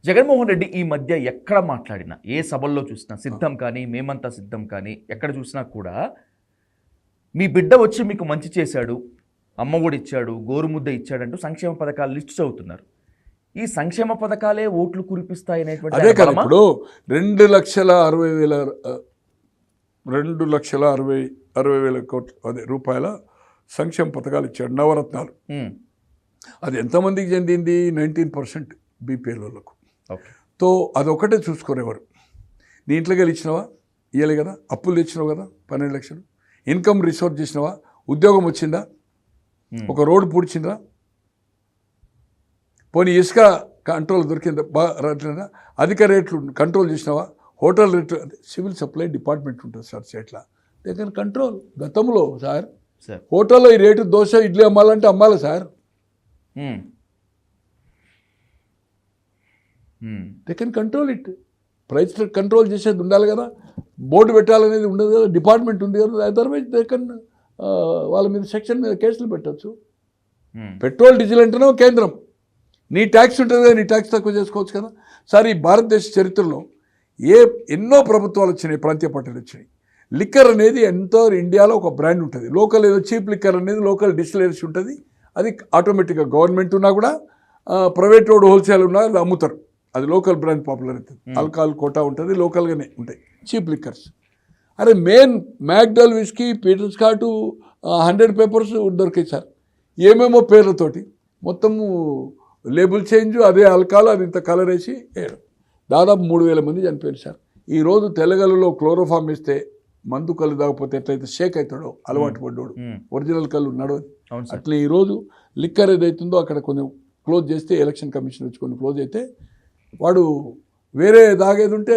జగన్మోహన్ రెడ్డి ఈ మధ్య ఎక్కడ మాట్లాడినా, ఏ సభల్లో చూసినా సిద్ధం కానీ, మేమంతా సిద్ధం కానీ ఎక్కడ చూసినా కూడా మీ బిడ్డ వచ్చి మీకు మంచి చేశాడు, అమ్మఒడి ఇచ్చాడు, గోరుముద్ద ఇచ్చాడంటూ సంక్షేమ పథకాలు లిస్ట్ చదువుతున్నారు. ఈ సంక్షేమ పథకాలే ఓట్లు కురిపిస్తాయి అనేటువంటి అదే కదా ఇప్పుడు 2,60,60,000 2,60,60,000 కోట్ల అదే రూపాయల సంక్షేమ పథకాలు ఇచ్చాడు, నవరత్నాలు. అది ఎంతమందికి చెందింది? 19% బీపీఎల్లకు. తో అదొకటే చూసుకోరేవారు. నీ ఇంట్లోకి వెళ్ళి ఇచ్చినావా? ఇవ్వలే కదా. అప్పులు తెచ్చినావు కదా 12 లక్షలు. ఇన్కమ్ రిసోర్స్ చేసినావా? ఉద్యోగం వచ్చిందా? ఒక రోడ్డు పూడ్చిందా? పోనీ ఇసుక కంట్రోల్ దొరికిందా? బాగా అధిక రేట్లు కంట్రోల్ చేసినావా? హోటల్ రేట్లు, సివిల్ సప్లై డిపార్ట్మెంట్ ఉంటుంది సార్ స్టేట్లో. దగ్గర కంట్రోల్. గతంలో సార్ హోటల్లో ఈ రేటు దోశ ఇడ్లీ అమ్మాలంటే అమ్మాలి sir. They can control it. Price control చేసేది ఉండాలి కదా. బోర్డు పెట్టాలనేది ఉండదు కదా. డిపార్ట్మెంట్ ఉంది కదా. అదర్వైజ్ దే కెన్ వాళ్ళ మీద సెక్షన్ మీద కేసులు పెట్టచ్చు. పెట్రోల్ డీజిల్ అంటేనే కేంద్రం. నీ ట్యాక్స్ ఉంటుంది కదా, నీ ట్యాక్స్ తక్కువ చేసుకోవచ్చు కదా సార్. ఈ భారతదేశ చరిత్రలో ఎన్నో ప్రభుత్వాలు వచ్చినాయి, ప్రాంతీయ పార్టీలు వచ్చినాయి. లిక్కర్ అనేది ఎంతో ఇండియాలో ఒక బ్రాండ్ ఉంటుంది. లోకల్ ఏదో చీప్ లిక్కర్ అనేది లోకల్ డిస్టిలరీస్ ఉంటుంది. అది ఆటోమేటిక్గా గవర్నమెంట్ ఉన్నా కూడా ప్రైవేట్ రోడ్ హోల్సేల్ ఉన్నా అది అమ్ముతారు. అది లోకల్ బ్రాండ్ పాపులర్ అవుతుంది. ఆల్కహాల్ కోటా ఉంటుంది, లోకల్గానే ఉంటాయి చీప్ లిక్కర్స్. అరే మెయిన్ మ్యాక్డల్ విస్కీ, పీటర్ స్కాటు, 100 పేపర్స్ దొరికాయి సార్. ఏమేమో పేర్లతోటి మొత్తము లేబుల్ చేంజ్, అదే ఆల్కహాల్, అది ఇంత కలర్ వేసి వేయడం. దాదాపు 3,000 మంది చనిపోయారు సార్. ఈరోజు తెల్లగల్లులో క్లోరోఫామ్ ఇస్తే మందు కళ్ళు తాగకపోతే ఎట్లయితే షేక్ అవుతాడో అలవాటు పడ్డాడు, ఒరిజినల్ కళ్ళు నడవదు. అట్లే ఈరోజు లిక్కర్ ఏదైతుందో అక్కడ కొన్ని క్లోజ్ చేస్తే, ఎలక్షన్ కమిషన్ వచ్చి కొన్ని క్లోజ్ అయితే వాడు వేరే దాగేది ఉంటే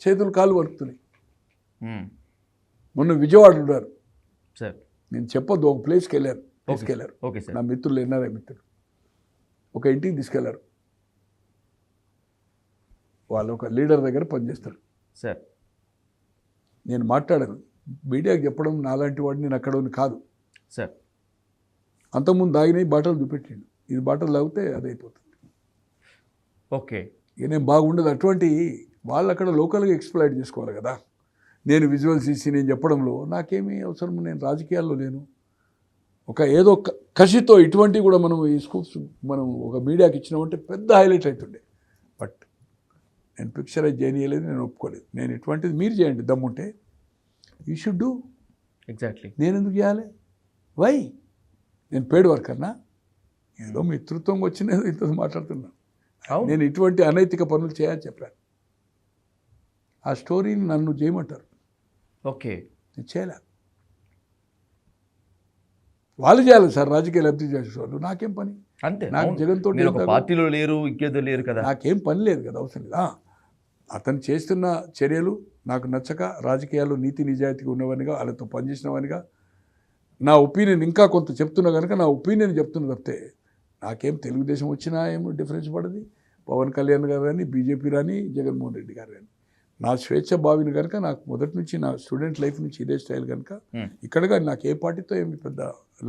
చేతులు కాళ్ళు వరుకుతున్నాయి. మొన్న విజయవాడలో ఉన్నారు సార్. నేను చెప్పొద్దు, ఒక ప్లేస్కి వెళ్ళారు, తీసుకెళ్ళారు. నా మిత్రులు ఎన్ఆర్ఐ మిత్రులు ఒక ఇంటికి తీసుకెళ్లారు. వాళ్ళు ఒక లీడర్ దగ్గర పనిచేస్తారు సార్. నేను మాట్లాడాను, మీడియాకి చెప్పడం నాలాంటి వాడిని నేను అక్కడ కాదు సార్. అంతకుముందు దాగినాయి బాటలు చూపెట్టిండు. ఇది బాటలు తాగితే అది అయిపోతుంది. ఓకే, ఇక నేను బాగుండదు. అటువంటి వాళ్ళు అక్కడ లోకల్గా ఎక్స్ప్లాయిట్ చేసుకోవాలి కదా. నేను విజువల్స్ ఇచ్చి నేను చెప్పడంలో నాకేమీ అవసరం. నేను రాజకీయాల్లో లేను. ఒక ఏదో కసితో ఇటువంటివి కూడా మనం ఈ స్కూప్స్ మనం ఒక మీడియాకి ఇచ్చినామంటే పెద్ద హైలైట్ అవుతుండే. బట్ నేను పిక్చరైజ్ చేయలేదు, నేను ఒప్పుకోలేదు. నేను ఇటువంటిది మీరు చేయండి దమ్ముంటే, యూ షుడ్ డూ. ఎగ్జాక్ట్లీ. నేను ఎందుకు చేయాలి? వై? నేను పేడ్ వర్కర్నా? ఏదో మిత్రుత్వం వచ్చిన ఇంత మాట్లాడుతున్నాను. నేను ఇటువంటి అనైతిక పనులు చేయాలని చెప్పాను. ఆ స్టోరీని నన్ను చేయమంటారు. ఓకే, నేను చేయలే. వాళ్ళు చేయాలి సార్, రాజకీయ లబ్ధి చేసేవాళ్ళు. నాకేం పని? అంతే. నాకు జగన్తో పార్టీలో లేరు, ఇంకేదో లేరు కదా. నాకేం పని లేదు కదా, అవసరం లేదా. అతను చేస్తున్న చర్యలు నాకు నచ్చక, రాజకీయాల్లో నీతి నిజాయితీగా ఉన్నవానిగా, వాళ్ళతో పనిచేసినవానిగా నా ఒపీనియన్ ఇంకా కొంత చెప్తున్నా కనుక నా ఒపీనియన్ చెప్తున్నా తప్పితే నాకేం తెలుగుదేశం వచ్చినా ఏమో డిఫరెన్స్ పడది. పవన్ కళ్యాణ్ గారు కానీ, బీజేపీ రాని, జగన్మోహన్ రెడ్డి గారు కానీ, నా స్వేచ్ఛ భావిని కనుక, నాకు మొదటి నుంచి నా స్టూడెంట్ లైఫ్ నుంచి ఇదే స్టైల్ కనుక ఇక్కడ కానీ నాకు ఏ పార్టీతో ఏమి పెద్ద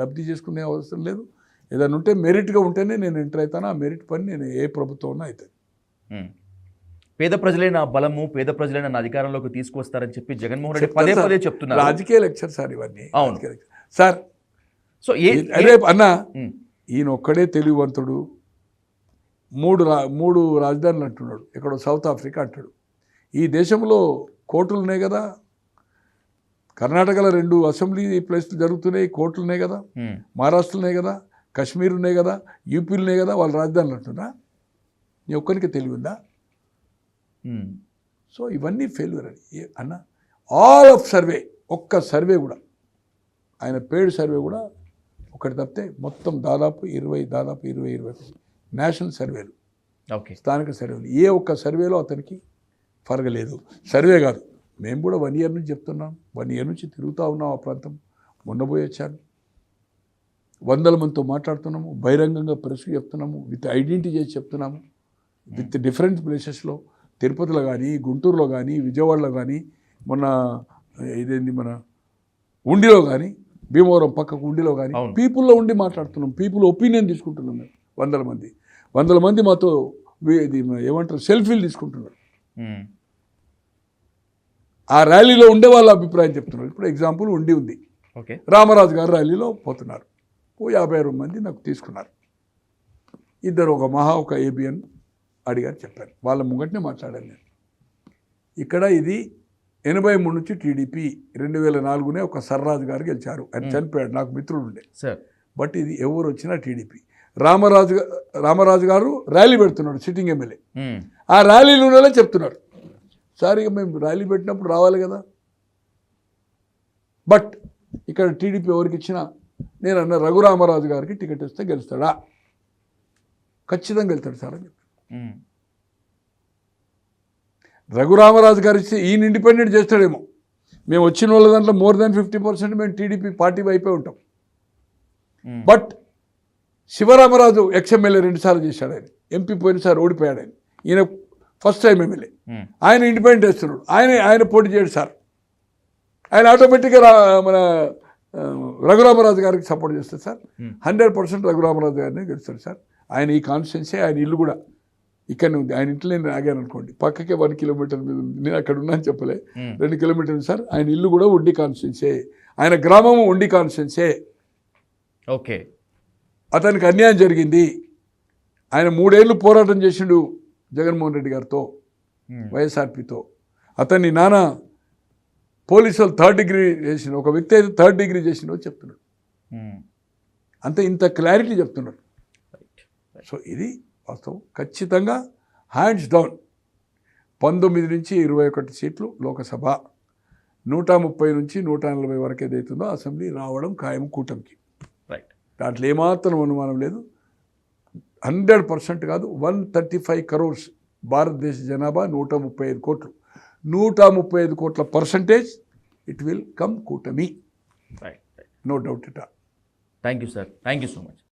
లబ్ధి చేసుకునే అవసరం లేదు. ఏదైనా ఉంటే మెరిట్గా ఉంటేనే నేను ఎంటర్ అవుతాను. ఆ మెరిట్ పని నేను ఏ ప్రభుత్వం ఉన్నా అవుతుంది. పేద ప్రజలే నా బలము, పేద ప్రజలే నా అధికారంలోకి తీసుకొస్తారని చెప్పి జగన్మోహన్ రెడ్డి పదే పదే చెప్తున్నారు. రాజకీయ లెక్చర్ సార్ ఇవన్నీ. సార్ సో అదే అన్న, ఈయన ఒక్కడే తెలివివంతుడు. మూడు రాజధానులు అంటున్నాడు. ఎక్కడో సౌత్ ఆఫ్రికా అంటాడు. ఈ దేశంలో కోర్టులు ఉన్నాయి కదా. కర్ణాటకలో 2 అసెంబ్లీ ప్లేస్లు జరుగుతున్నాయి, కోర్టులు ఉన్నాయి కదా. మహారాష్ట్రలు ఉన్నాయి కదా, కశ్మీర్ ఉన్నాయి కదా, యూపీలు ఉన్నాయి కదా. వాళ్ళ రాజధానులు అంటున్నా. నీ ఒక్కరికి తెలివిందా? సో ఇవన్నీ ఫెయిల్యూర్ అని అన్న. ఆల్ ఆఫ్ సర్వే, ఒక్క సర్వే కూడా, ఆయన పేడ్ సర్వే కూడా ఒకటి తప్పితే మొత్తం దాదాపు 20 నేషనల్ సర్వేలు, స్థానిక సర్వేలు, ఏ ఒక్క సర్వేలో అతనికి ఫరగలేదు. సర్వే కాదు, మేము కూడా 1 ఇయర్ నుంచి చెప్తున్నాం. 1 ఇయర్ నుంచి తిరుగుతూ ఉన్నాం ఆ ప్రాంతం. మొన్న పోయి వచ్చాను. 100 మందితో మాట్లాడుతున్నాము, బహిరంగంగా ప్రెస్కి చెప్తున్నాము, విత్ ఐడెంటిటీ చేసి చెప్తున్నాము. విత్ డిఫరెంట్ ప్లేసెస్లో, తిరుపతిలో కానీ, గుంటూరులో కానీ, విజయవాడలో కానీ, మొన్న ఇదేంది మన ఉండిలో కానీ, భీమవరం పక్కకు ఉండిలో కానీ, పీపుల్లో ఉండి మాట్లాడుతున్నాం. పీపుల్ ఒపీనియన్ తీసుకుంటున్నాం. మేము 100 మంది మాతో ఇది ఏమంటారు సెల్ఫీలు తీసుకుంటున్నారు. ఉమ్. ఆ ర్యాలీలో ఉండే వాళ్ళ అభిప్రాయం చెప్తున్నారు. ఇప్పుడు ఎగ్జాంపుల్ ఉంది ఓకే. రామరాజు గారు ర్యాలీలో పోతున్నారు. 50 మంది నాకు తీసుకున్నారు. ఇద్దరు ఒక ఏబిఎన్ అడిగారు, చెప్పారు. వాళ్ళ ముంగటనే మాట్లాడాను నేను. ఇక్కడ ఇది 83 నుంచి టీడీపీ 2004 ఒక సర్రాజు గారు గెలిచారు. ఆయన చనిపోయాడు, నాకు మిత్రుడు ఉండే. సార్. బట్ ఇది ఎవరు వచ్చినా టీడీపీ. రామరాజు గారు ర్యాలీ పెడుతున్నాడు, సిట్టింగ్ ఎమ్మెల్యే. ఉమ్. ఆ ర్యాలీలోనే చెప్తున్నారు, సార్ ఇక మేము ర్యాలీ పెట్టినప్పుడు రావాలి కదా. బట్ ఇక్కడ టీడీపీ ఎవరికి ఇచ్చినా నేను అన్న రఘురామరాజు గారికి టికెట్ ఇస్తే గెలుస్తాడా? ఖచ్చితంగా గెలుస్తాడు సార్ అని చెప్పి. ఉమ్. రఘురామరాజు గారు ఇస్తే ఈయన ఇండిపెండెంట్ చేస్తాడేమో. మేము వచ్చిన వాళ్ళ దాంట్లో మోర్ దాన్ 50% మేము టీడీపీ పార్టీ వైపే ఉంటాం. ఉమ్. బట్ శివరామరాజు ఎక్స్ఎమ్మెల్యే 2 సార్లు చేశాడు. ఆయన ఎంపీ పోయినసారి ఓడిపోయాడు. ఈయన ఫస్ట్ టైం ఎమ్మెల్యే. ఉమ్. ఆయన ఇండిపెండెంట్ చేస్తున్నాడు. ఆయన పోటీ చేయడు సార్. ఆయన ఆటోమేటిక్గా మన రఘురామరాజు గారికి సపోర్ట్ చేస్తారు సార్. 100% రఘురామరాజు గారిని గెలుస్తాడు సార్. ఆయన ఈ కాన్స్టిట్యున్సీ, ఆయన ఇల్లు కూడా ఇక్కడనే ఉంది. ఆయన ఇంట్లో నేను ఆగాను అనుకోండి, పక్కకే 1 కిలోమీటర్ మీద ఉంది. నేను అక్కడ ఉన్నాను చెప్పలే, 2 కిలోమీటర్లు సార్. ఆయన ఇల్లు కూడా ఉండి కాన్స్టిట్యున్సీ, ఆయన గ్రామము ఉండి కాన్స్టిట్యున్సీ. ఓకే. అతనికి అన్యాయం జరిగింది. ఆయన 3 ఏళ్ళు పోరాటం చేసిండు జగన్మోహన్ రెడ్డి గారితో, వైఎస్ఆర్పీతో. అతన్ని నాన్న పోలీసు వాళ్ళు 3rd డిగ్రీ చేసిన ఒక వ్యక్తి అయితే 3rd డిగ్రీ చేసిండో చెప్తున్నాడు. అంతే, ఇంత క్లారిటీ చెప్తున్నాడు. సో ఇది వాస్తవం. ఖచ్చితంగా హ్యాండ్స్ డౌన్ 19 నుంచి 21 సీట్లు లోకసభ, 130 నుంచి 140 వరకు ఏదైతుందో అసెంబ్లీ రావడం ఖాయం కూటమికి. రైట్. దాంట్లో ఏమాత్రం అనుమానం లేదు. 100% కాదు, 135 crores భారతదేశ జనాభా, 135 కోట్లు, 135 కోట్ల పర్సంటేజ్ ఇట్ విల్ కమ్ కూటమి. Right. No doubt it. Thank you sir. Thank you so much.